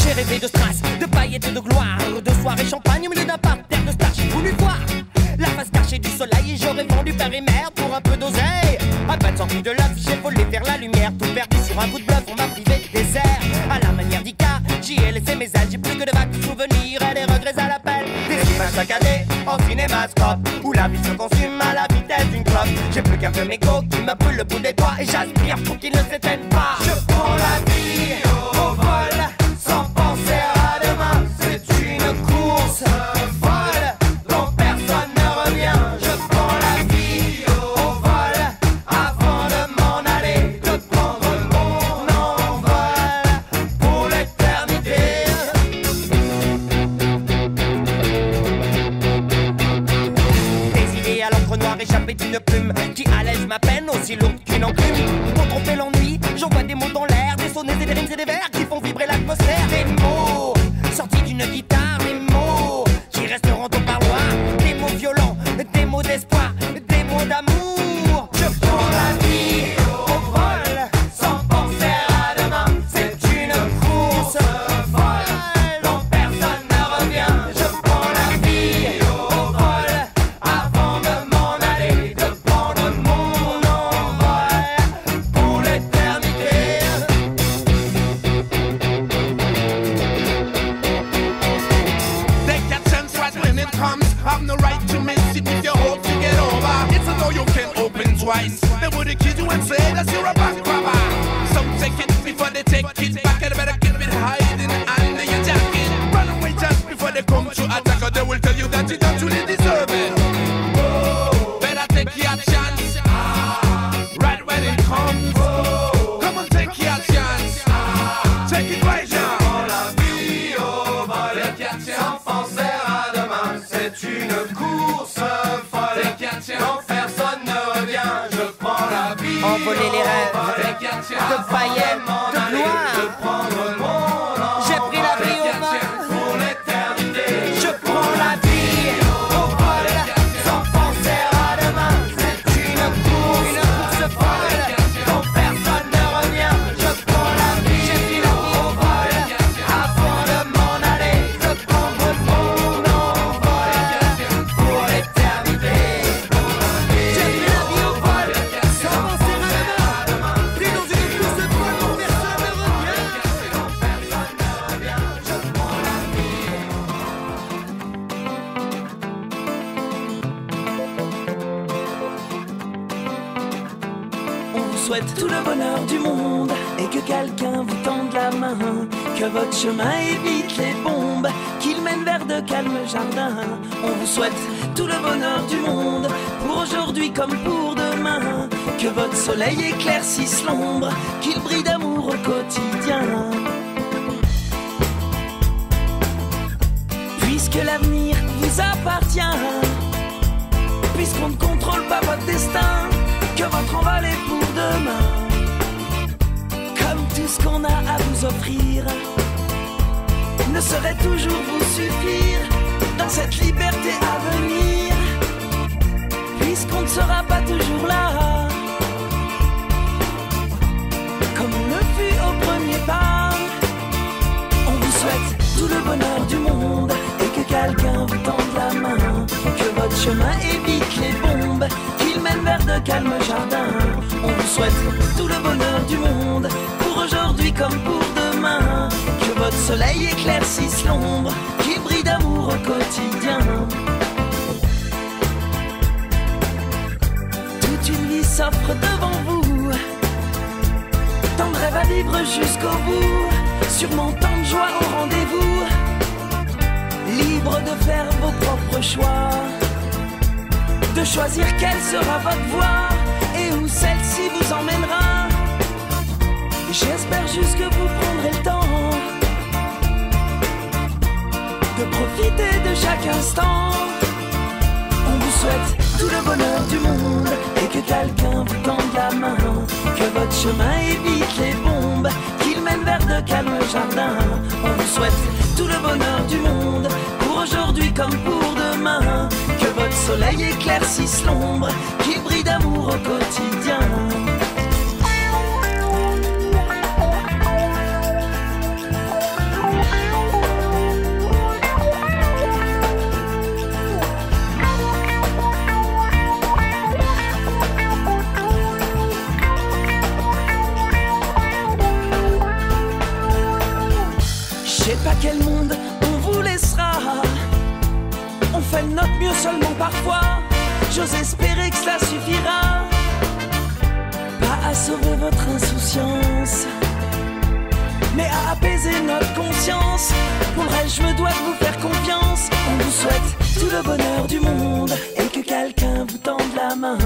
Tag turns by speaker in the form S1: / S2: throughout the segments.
S1: J'ai rêvé de strass, de paillettes et de gloire, de soirées champagne au milieu d'un parterre de stars. J'ai voulu voir la face cachée du soleil et j'aurais vendu père et mère pour un peu d'oseille. À peine sorti de l'œuf, j'ai volé vers la lumière. Tout perdu sur un coup de bluff, on m'a privé de désert. À la manière d'Icar, j'y ai laissé mes ailes. J'ai plus que de vagues souvenirs et des regrets à l'appel. Des images saccadées en cinémascope, où la vie se consume à la vitesse d'une clope. J'ai plus qu'un peu mégot qui me brûle le bout des doigts et j'aspire pour qu'il ne s'éteigne pas. Je prends la vie au vol, sans penser à demain. C'est une course folle dont personne ne revient. Je prends la vie au vol avant de m'en aller, de prendre mon envol pour l'éternité. Des idées à l'encre noire échappées d'une plume qui allège ma peine aussi lourde qu'une enclume. Pour tromper l'ennui, j'envoie des mots dans l'air, des sonnets et des rimes et des vers qui font vibrer l'atmosphère. Des mots sortis d'une guitare, des mots qui resteront au parloir. Des mots violents, des mots d'espoir, des mots d'amour. Je prends la vie au vol, sans penser à demain. C'est une course folle dont personne ne revient. Je prends la vie au vol avant de m'en aller, de prendre mon envol pour l'éternité.
S2: have no right to miss it if you hope to get over. It's a door you can open twice. They would accuse you and say that you're a backgrabber. So take it before they take it back, and better keep it hiding under your jacket. Run away just before they come to attack, or they will tell you that you don't really deserve it. Oh, better take your chance, right when it comes. Oh, come on, take your chance, take it right now.
S3: La vie au vol, sans penser à demain, c'est une course folle. Quand personne ne revient, je prends la vie.
S1: Envoler les rêves de paillettes, de gloire. J'ai pris la vie au vol
S3: Pour l'éternité,
S1: Je prends la vie au vol sans penser à demain. C'est une course folle. Quand personne ne revient, je prends la vie. J'ai pris la vie au vol avant de m'en aller. Je prends mon envol pour l'éternité. J'ai pris la vie au vol sans penser à demain. Pris dans une course folle quand personne ne revient. Quand personne ne revient, je prends la vie.
S4: On vous souhaite tout le bonheur du monde et que quelqu'un vous tende la main, que votre chemin évite les bombes, qu'il mène vers de calmes jardins. On vous souhaite tout le bonheur du monde pour aujourd'hui comme pour demain, que votre soleil éclaircisse l'ombre, qu'il brille d'amour au quotidien. Puisque l'avenir vous appartient, puisqu'on ne contrôle pas votre destin, que votre envol est pour demain. Comme tout ce qu'on a à vous offrir ne saurait toujours vous suffire dans cette liberté à venir, puisqu'on ne sera pas toujours là, comme on le fut au premier pas. On vous souhaite tout le bonheur du monde et que quelqu'un vous tende la main, que votre chemin évite les bombes, qu'il mène vers de calmes jardins. On vous souhaite tout le bonheur du monde pour aujourd'hui comme pour demain, que votre soleil éclaircisse l'ombre, qu'il brille d'amour au quotidien. Toute une vie s'offre devant vous, tant de rêves à vivre jusqu'au bout, sûrement tant de joie au rendez-vous, libre de faire vos propres choix, de choisir quelle sera votre voie et où celle-ci vous emmènera. J'espère juste que vous prendrez le temps de profiter de chaque instant. On vous souhaite tout le bonheur du monde et que quelqu'un vous tende la main, que votre chemin évite les bombes, qu'il mène vers de calmes jardins. On vous souhaite tout le bonheur du monde pour aujourd'hui comme pour demain, que votre soleil éclaircisse l'ombre, qu'il brille d'amour au quotidien. Je sais pas quel monde on vous laissera, on fait de notre mieux seulement parfois. J'ose espérer que cela suffira, pas à sauver votre insouciance, mais à apaiser notre conscience. Pour le reste, je me dois de vous faire confiance. On vous souhaite tout le bonheur du monde et que quelqu'un vous tende la main,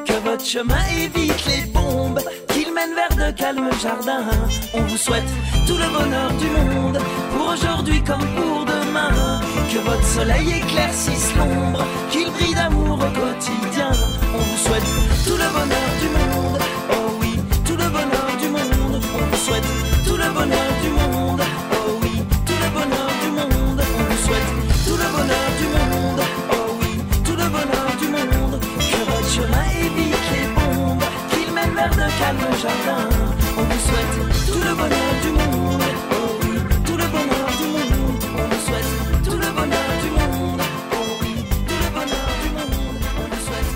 S4: que votre chemin évite les bombes, qu'il mène vers de calmes jardins. On vous souhaite tout le bonheur du monde pour aujourd'hui comme pour demain, que votre soleil éclaircisse l'ombre, qu'il brille d'amour au quotidien. On vous souhaite tout le bonheur du monde, oh oui, tout le bonheur du monde. On vous souhaite tout le bonheur du monde, oh oui, tout le bonheur du monde. On vous souhaite tout le bonheur du monde, oh oui, tout le bonheur du monde. Que votre chemin évite les bombes, qu'il mène vers de calmes jardins. On vous souhaite tout le bonheur du monde, oh oui, tout le bonheur du monde. On vous souhaite tout le bonheur du monde, oh oui, tout le bonheur du monde. On vous souhaite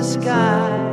S4: sky.